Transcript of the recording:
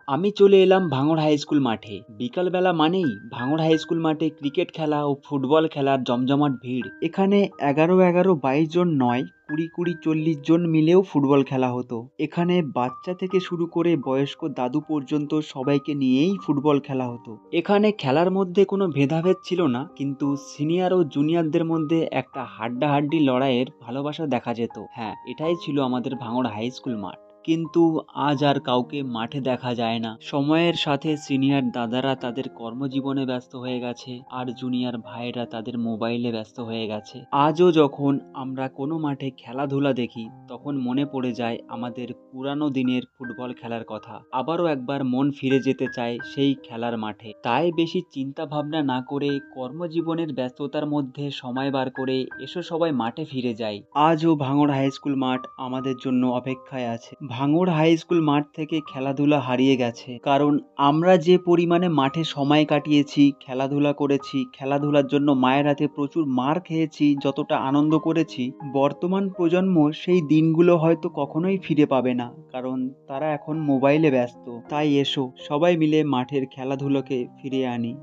আমি চলে এলাম ভাঙড় হাই স্কুল মাঠে। বিকালবেলা মানেই ভাঙড় হাই স্কুল মাঠে ক্রিকেট খেলা ও ফুটবল খেলার জমজমাট ভিড়। এখানে ১১ ১১ ২২ জন নয়, ২০ ২০ ৪০ জন মিলেও ফুটবল খেলা হতো। এখানে বাচ্চা থেকে শুরু করে বয়স্ক দাদু পর্যন্ত সবাইকে নিয়েই ফুটবল খেলা হতো। এখানে খেলার মধ্যে কোনো ভেদাভেদ ছিল না, কিন্তু সিনিয়র ও জুনিয়রদের মধ্যে একটা হাড্ডাহাড্ডি লড়াইয়ের ভালোবাসা দেখা যেত। হ্যাঁ, এটাই ছিল আমাদের ভাঙড় হাই স্কুল মাঠ। কিন্তু আজ আর কাউকে মাঠে দেখা যায় না। সময়ের সাথে সিনিয়র দাদারা তাদের কর্মজীবনে ব্যস্ত হয়ে গেছে, আর জুনিয়র ভাইরা তাদের মোবাইলে ব্যস্ত হয়ে গেছে। আজও যখন আমরা কোনো মাঠে খেলাধুলা দেখি, তখন মনে পড়ে যায় আমাদের পুরানো দিনের ফুটবল খেলার কথা। আবারও একবার মন ফিরে যেতে চায় সেই খেলার মাঠে। তাই বেশি চিন্তা ভাবনা না করে কর্মজীবনের ব্যস্ততার মধ্যে সময় বার করে এসো সবাই মাঠে ফিরে যাই। আজও ভাঙড় হাই স্কুল মাঠ আমাদের জন্য অপেক্ষায় আছে। ভাঙড় হাই স্কুল মাঠ থেকে খেলাধুলা হারিয়ে গেছে, কারণ আমরা যে পরিমাণে মাঠে সময় কাটিয়েছি, খেলাধুলা করেছি, খেলাধুলার জন্য মায়ের হাতে প্রচুর মার খেয়েছি, যতটা আনন্দ করেছি, বর্তমান প্রজন্ম সেই দিনগুলো হয়তো কখনোই ফিরে পাবে না, কারণ তারা এখন মোবাইলে ব্যস্ত। তাই এসো সবাই মিলে মাঠের খেলাধুলোকে ফিরিয়ে আনি।